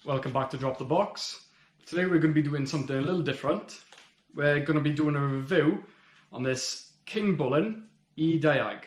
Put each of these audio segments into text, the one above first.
welcome back to Drop the Box. Today we're going to be doing something a little different. We're going to be doing a review on this Kingbolen Ediag.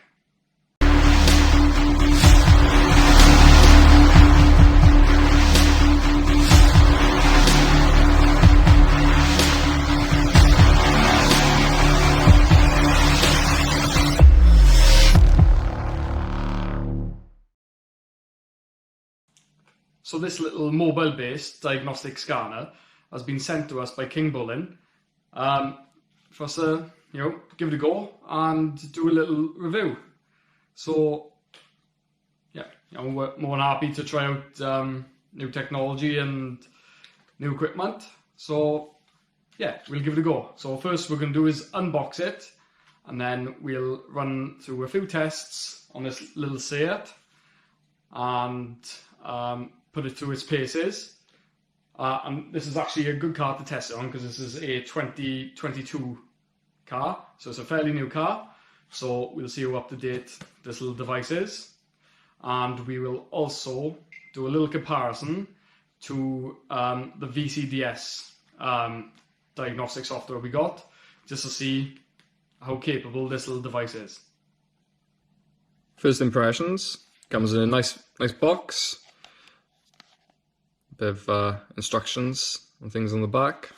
So this little mobile-based diagnostic scanner has been sent to us by Kingbolen for us to, give it a go and do a little review. So, yeah, we're more than happy to try out new technology and new equipment. So, yeah, we'll give it a go. So first we're going to do is unbox it, and then we'll run through a few tests on this little Seat and put it through its paces. And this is actually a good car to test it on because this is a 2022 car, so it's a fairly new car. So we'll see how up to date this little device is, and we will also do a little comparison to the VCDS diagnostic software we got, just to see how capable this little device is. First impressions, comes in a nice box. Bit of instructions and things on the back.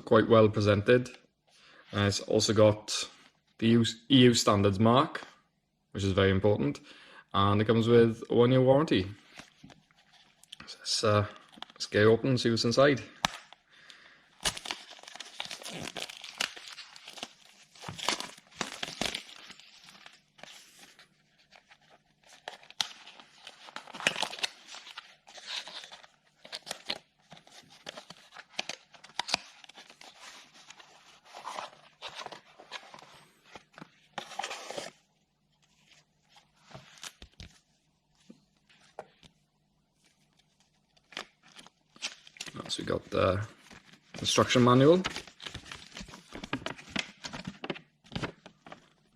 Quite well presented. And it's also got the EU standards mark, which is very important, and it comes with a 1-year warranty. So let's get it open and see what's inside. So we got the instruction manual.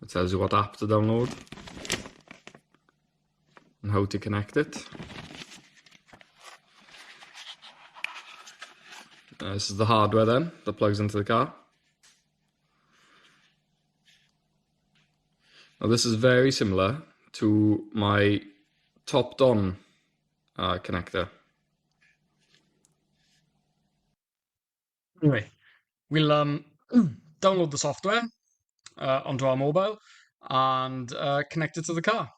It tells you what app to download and how to connect it. This is the hardware then that plugs into the car. Now this is very similar to my top-on connector. Anyway, we'll download the software onto our mobile and connect it to the car.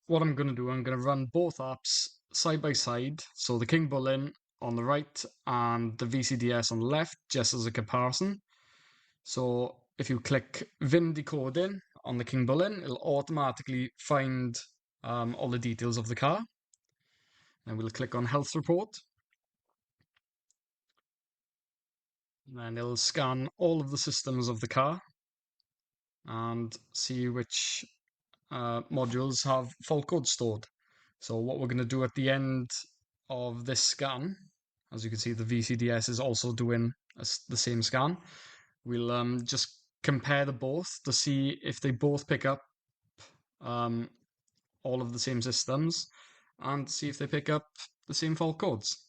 What I'm going to do, I'm going to run both apps side by side. So the Kingbolen on the right and the VCDS on the left, just as a comparison. So if you click VIN decoding on the Kingbolen, it'll automatically find all the details of the car. And we'll click on health report. And it'll scan all of the systems of the car and see which modules have fault codes stored. So what we're going to do at the end of this scan, as you can see, the VCDS is also doing the same scan. We'll just compare the both to see if they both pick up all of the same systems and see if they pick up the same fault codes.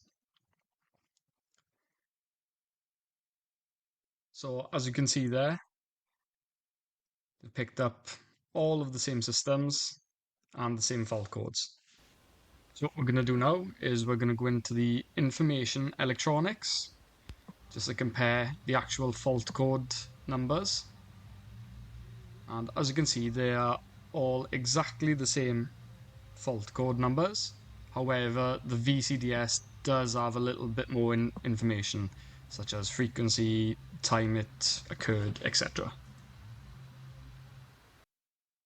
So as you can see there, it picked up all of the same systems and the same fault codes. So what we're going to do now is we're going to go into the information electronics just to compare the actual fault code numbers. And as you can see, they are all exactly the same fault code numbers. However, the VCDS does have a little bit more information, such as frequency, time it occurred, etc.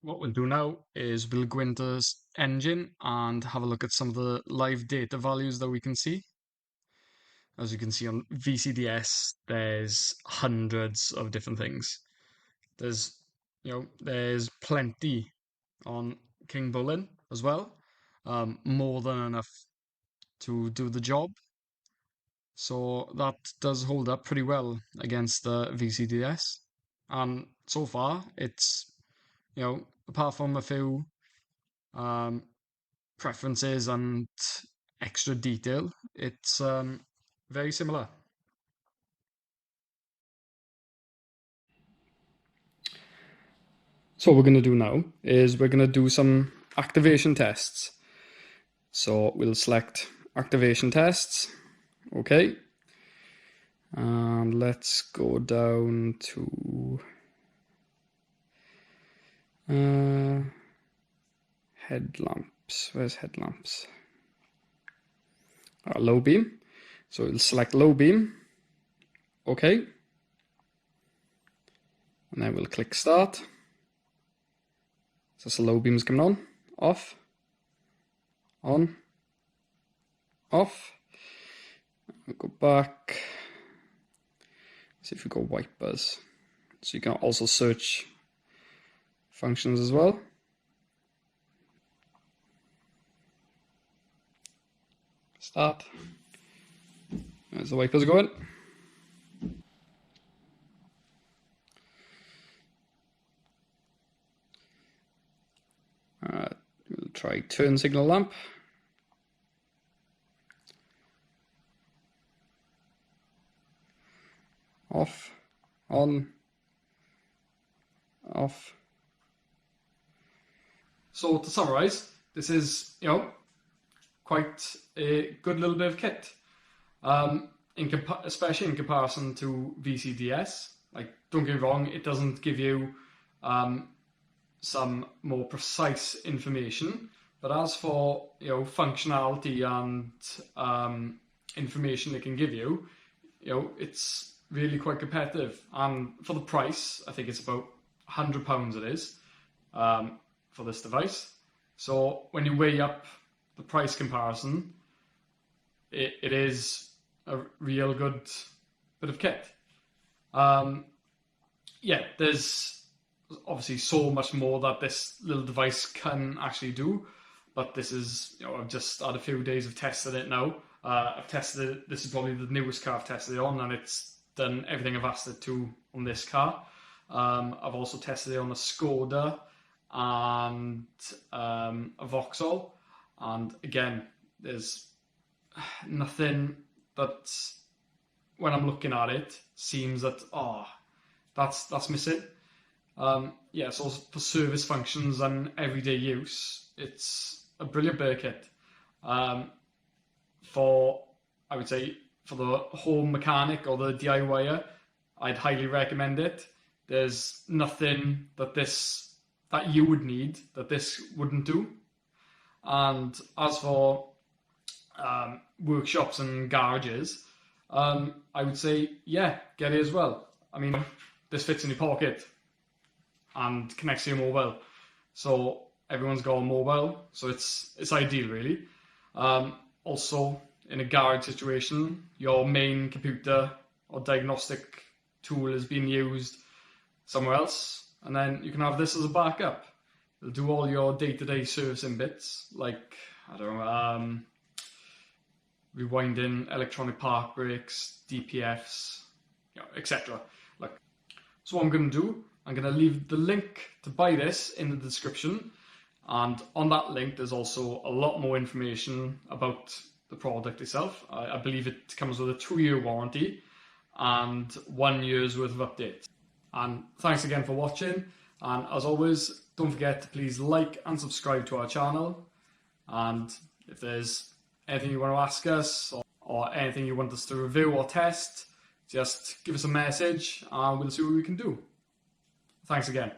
What we'll do now is we'll go into engine and have a look at some of the live data values that we can see. As you can see on VCDS, there's hundreds of different things. There's plenty on Kingbolen as well, more than enough to do the job. So that does hold up pretty well against the VCDS. And so far, it's, apart from a few preferences and extra detail, it's very similar. So what we're going to do now is we're going to do some activation tests. So we'll select activation tests. Okay. And let's go down to headlamps. Where's headlamps? Low beam. So we'll select low beam. Okay. And then we'll click start. So low beam's coming on, off, on, off. We'll go back. See if we go wipers. So you can also search functions as well. Start. There's the wipers going. We'll try turn signal lamp. Off, on, off. So to summarize, this is, quite a good little bit of kit. Especially in comparison to VCDS. Like, don't get me wrong, it doesn't give you some more precise information, but as for functionality and information it can give you, it's really quite competitive. And for the price, I think it's about £100 it is for this device. So when you weigh up the price comparison, it is a real good bit of kit. Yeah, there's obviously so much more that this little device can actually do, but this is, I've just had a few days of testing it now. I've tested it, this is probably the newest car I've tested it on, and it's done everything I've asked it to on this car. I've also tested it on a Skoda and a Vauxhall, and again, there's nothing that, when I'm looking at it, seems that, that's missing. Yeah, so for service functions and everyday use, it's a brilliant bit of kit. I would say, for the home mechanic or the DIYer, I'd highly recommend it. There's nothing that you would need that this wouldn't do. And as for workshops and garages, I would say, yeah, get it as well. I mean, this fits in your pocket and connects to your mobile. So everyone's got a mobile, so it's ideal, really. Also, in a garage situation, your main computer or diagnostic tool is being used somewhere else, and then you can have this as a backup. It'll do all your day-to-day servicing bits, like, I don't know, rewinding electronic park brakes, DPFs, etc. So what I'm going to do, I'm going to leave the link to buy this in the description, and on that link there's also a lot more information about the product itself. I believe it comes with a 2-year warranty and 1 year's worth of updates. And thanks again for watching, and as always, don't forget to please like and subscribe to our channel, and if there's anything you want to ask us or anything you want us to review or test, just give us a message and we'll see what we can do. Thanks again.